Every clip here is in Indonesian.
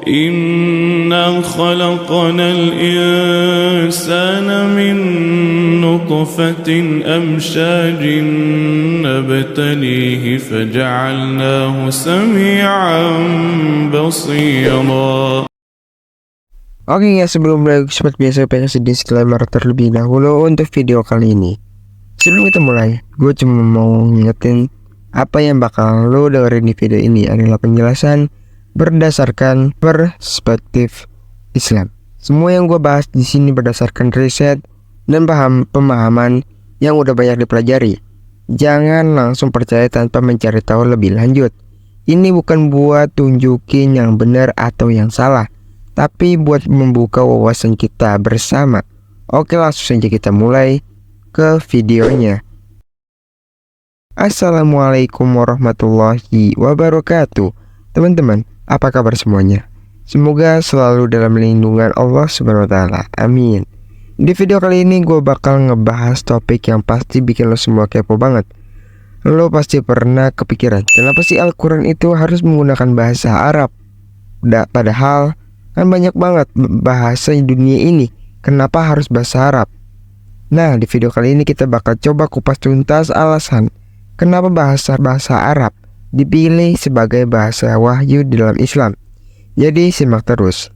إنا خلقنا الإنسان من نطفة أمشاج نبتليه فجعلناه سميعا بصيرا. Oke ya, sebelum mulai seperti biasa pengen sedih disclaimer terlebih dahulu untuk video kali ini. Sebelum kita mulai, gue cuma mau ngingetin apa yang bakal lo dengerin di video ini adalah penjelasan berdasarkan perspektif Islam. Semua yang gue bahas di sini berdasarkan riset dan pemahaman yang udah banyak dipelajari. Jangan langsung percaya tanpa mencari tahu lebih lanjut. Ini bukan buat tunjukin yang benar atau yang salah, tapi buat membuka wawasan kita bersama. Oke, langsung saja kita mulai ke videonya. Assalamualaikum warahmatullahi wabarakatuh. Teman-teman, apa kabar semuanya? Semoga selalu dalam lindungan Allah Subhanahu wa Ta'ala. Amin. Di video kali ini gue bakal ngebahas topik yang pasti bikin lo semua kepo banget. Lo pasti pernah kepikiran, kenapa sih Al-Quran itu harus menggunakan bahasa Arab? Padahal kan banyak banget bahasa di dunia ini, kenapa harus bahasa Arab? Nah, di video kali ini kita bakal coba kupas tuntas alasan kenapa bahasa Arab dipilih sebagai bahasa wahyu di dalam Islam. Jadi simak terus.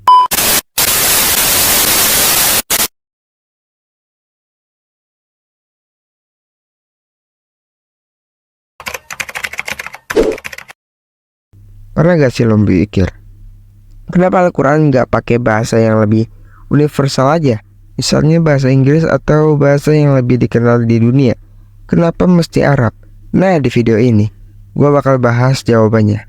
Pernah gak sih lo mikir, kenapa Al-Quran nggak pakai bahasa yang lebih universal aja? Misalnya bahasa Inggris atau bahasa yang lebih dikenal di dunia. Kenapa mesti Arab? Nah, di video ini gue bakal bahas jawabannya.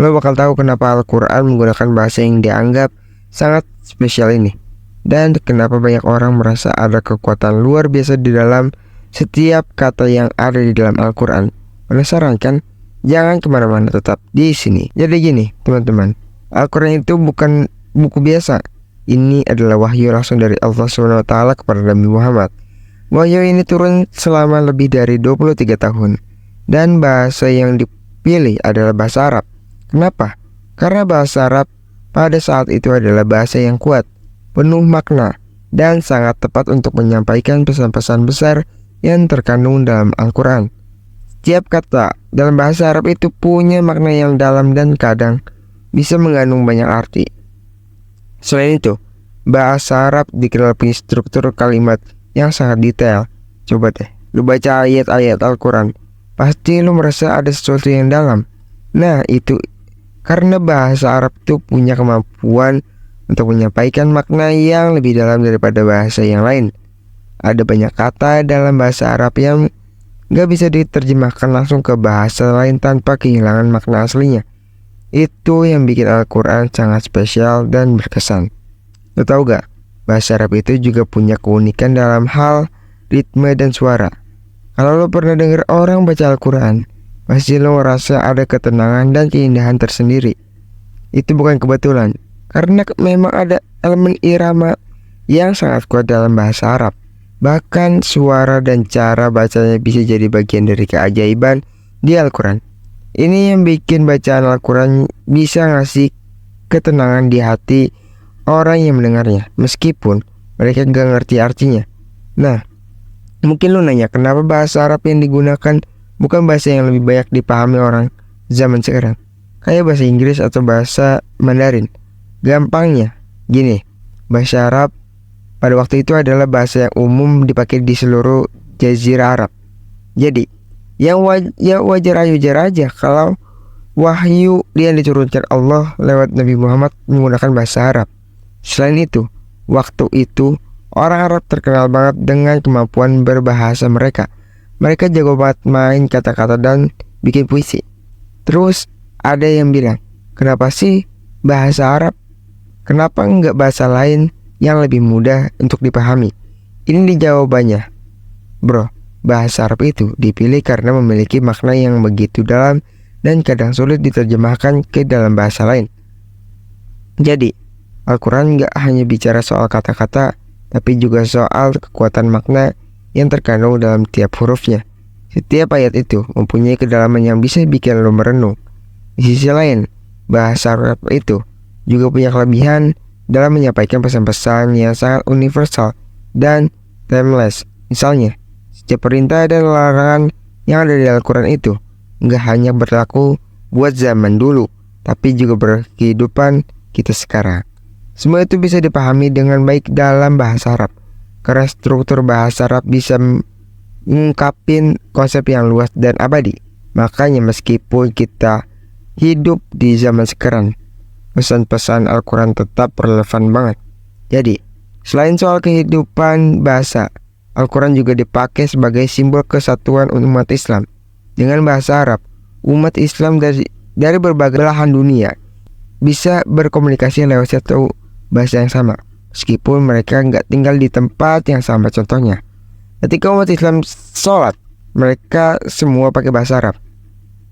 Lo bakal tahu kenapa Al-Quran menggunakan bahasa yang dianggap sangat spesial ini, dan kenapa banyak orang merasa ada kekuatan luar biasa di dalam setiap kata yang ada di dalam Al-Quran. Penasaran kan? Jangan kemana-mana, tetap di sini. Jadi gini teman-teman, Al-Quran itu bukan buku biasa. Ini adalah wahyu langsung dari Allah SWT kepada Nabi Muhammad. Wahyu ini turun selama lebih dari 23 tahun. Dan bahasa yang dipilih adalah bahasa Arab. Kenapa? Karena bahasa Arab pada saat itu adalah bahasa yang kuat, penuh makna, dan sangat tepat untuk menyampaikan pesan-pesan besar yang terkandung dalam Al-Quran. Setiap kata dalam bahasa Arab itu punya makna yang dalam dan kadang bisa mengandung banyak arti. Selain itu, bahasa Arab dikenal punya struktur kalimat yang sangat detail. Coba deh, lu baca ayat-ayat Al-Quran, pasti lu merasa ada sesuatu yang dalam. Nah, itu karena bahasa Arab itu punya kemampuan untuk menyampaikan makna yang lebih dalam daripada bahasa yang lain. Ada banyak kata dalam bahasa Arab yang gak bisa diterjemahkan langsung ke bahasa lain tanpa kehilangan makna aslinya. Itu yang bikin Al-Quran sangat spesial dan berkesan. Lo tau gak? Bahasa Arab itu juga punya keunikan dalam hal ritme dan suara. Kalau lo pernah dengar orang baca Al-Quran, pasti lo merasa ada ketenangan dan keindahan tersendiri. Itu bukan kebetulan, karena memang ada elemen irama yang sangat kuat dalam bahasa Arab. Bahkan suara dan cara bacanya bisa jadi bagian dari keajaiban di Al-Quran. Ini yang bikin bacaan Al-Quran bisa ngasih ketenangan di hati orang yang mendengarnya, meskipun mereka gak ngerti artinya. Nah, mungkin lo nanya, kenapa bahasa Arab yang digunakan bukan bahasa yang lebih banyak dipahami orang zaman sekarang, kayak bahasa Inggris atau bahasa Mandarin? Gampangnya gini, bahasa Arab pada waktu itu adalah bahasa yang umum dipakai di seluruh Jazirah Arab. Jadi yang wajar aja kalau wahyu yang diturunkan Allah lewat Nabi Muhammad menggunakan bahasa Arab. Selain itu, waktu itu orang Arab terkenal banget dengan kemampuan berbahasa mereka. Mereka jago banget main kata-kata dan bikin puisi. Terus ada yang bilang, kenapa sih bahasa Arab? Kenapa enggak bahasa lain yang lebih mudah untuk dipahami? Ini jawabannya, bro. Bahasa Arab itu dipilih karena memiliki makna yang begitu dalam dan kadang sulit diterjemahkan ke dalam bahasa lain. Jadi, Al-Quran gak hanya bicara soal kata-kata, tapi juga soal kekuatan makna yang terkandung dalam tiap hurufnya. Setiap ayat itu mempunyai kedalaman yang bisa bikin lo merenung. Di sisi lain, bahasa Arab itu juga punya kelebihan dalam menyampaikan pesan-pesan yang sangat universal dan timeless. Misalnya, setiap perintah dan larangan yang ada di Al-Quran itu nggak hanya berlaku buat zaman dulu, tapi juga berkehidupan kita sekarang. Semua itu bisa dipahami dengan baik dalam bahasa Arab, karena struktur bahasa Arab bisa mengungkapin konsep yang luas dan abadi. Makanya meskipun kita hidup di zaman sekarang, pesan-pesan Al-Quran tetap relevan banget. Jadi, selain soal kehidupan bahasa, Al-Quran juga dipakai sebagai simbol kesatuan umat Islam. Dengan bahasa Arab, umat Islam dari berbagai belahan dunia bisa berkomunikasi lewat satu bahasa yang sama, meskipun mereka nggak tinggal di tempat yang sama. Contohnya, ketika umat Islam sholat, mereka semua pakai bahasa Arab.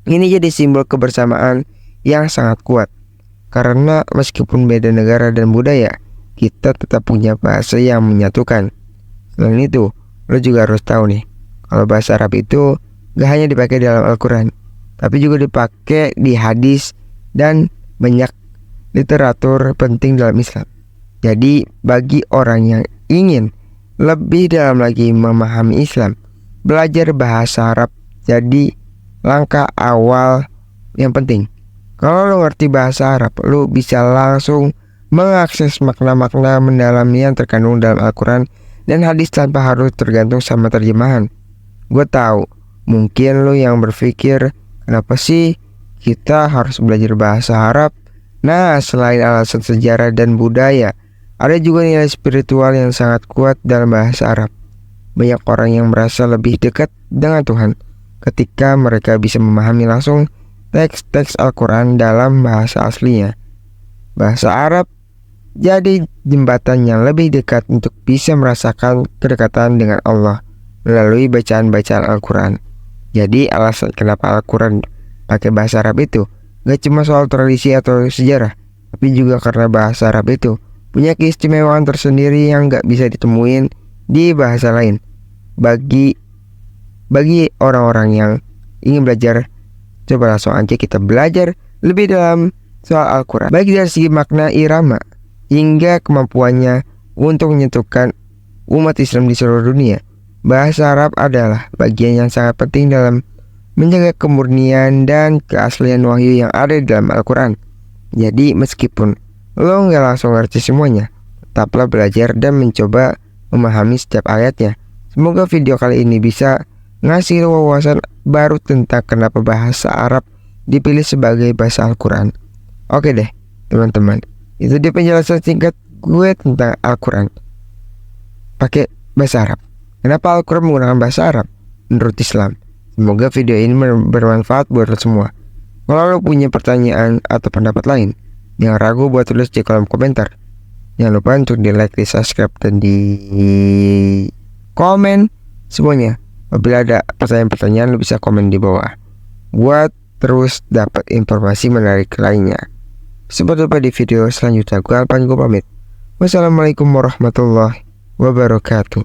Ini jadi simbol kebersamaan yang sangat kuat, karena meskipun beda negara dan budaya, kita tetap punya bahasa yang menyatukan. Selain itu, lo juga harus tahu nih, kalau bahasa Arab itu gak hanya dipakai dalam Al-Quran, tapi juga dipakai di hadis dan banyak literatur penting dalam Islam. Jadi bagi orang yang ingin lebih dalam lagi memahami Islam, belajar bahasa Arab jadi langkah awal yang penting. Kalau lo ngerti bahasa Arab, lo bisa langsung mengakses makna-makna mendalam yang terkandung dalam Al-Quran dan hadis tanpa harus tergantung sama terjemahan. Gue tahu, mungkin lo yang berpikir, kenapa sih kita harus belajar bahasa Arab? Nah, selain alasan sejarah dan budaya, ada juga nilai spiritual yang sangat kuat dalam bahasa Arab. Banyak orang yang merasa lebih dekat dengan Tuhan ketika mereka bisa memahami langsung teks-teks Al-Quran dalam bahasa aslinya. Bahasa Arab jadi jembatan yang lebih dekat untuk bisa merasakan kedekatan dengan Allah melalui bacaan-bacaan Al-Quran. Jadi alasan kenapa Al-Quran pakai bahasa Arab itu gak cuma soal tradisi atau sejarah, tapi juga karena bahasa Arab itu punya keistimewaan tersendiri yang gak bisa ditemuin di bahasa lain. Bagi orang-orang yang ingin belajar, coba langsung aja kita belajar lebih dalam soal Al-Quran, baik dari segi makna irama hingga kemampuannya untuk menyentuhkan umat Islam di seluruh dunia. Bahasa Arab adalah bagian yang sangat penting dalam menjaga kemurnian dan keaslian wahyu yang ada di dalam Al-Quran. Jadi meskipun lo nggak langsung ngerti semuanya, tetaplah belajar dan mencoba memahami setiap ayatnya. Semoga video kali ini bisa ngasih wawasan baru tentang kenapa bahasa Arab dipilih sebagai bahasa Al-Quran. Oke deh teman-teman, itu dia penjelasan singkat gue tentang Al-Quran pakai bahasa Arab. Kenapa Al-Quran menggunakan bahasa Arab menurut Islam? Semoga video ini bermanfaat buat lo semua. Kalau lo punya pertanyaan atau pendapat lain, jangan ragu buat tulis di kolom komentar. Jangan lupa untuk di like, di subscribe, dan di komen semuanya. Apabila ada pertanyaan-pertanyaan, lo bisa komen di bawah buat terus dapat informasi menarik lainnya. Sampai jumpa di video selanjutnya. Gue Alpan, gue pamit. Wassalamualaikum warahmatullahi wabarakatuh.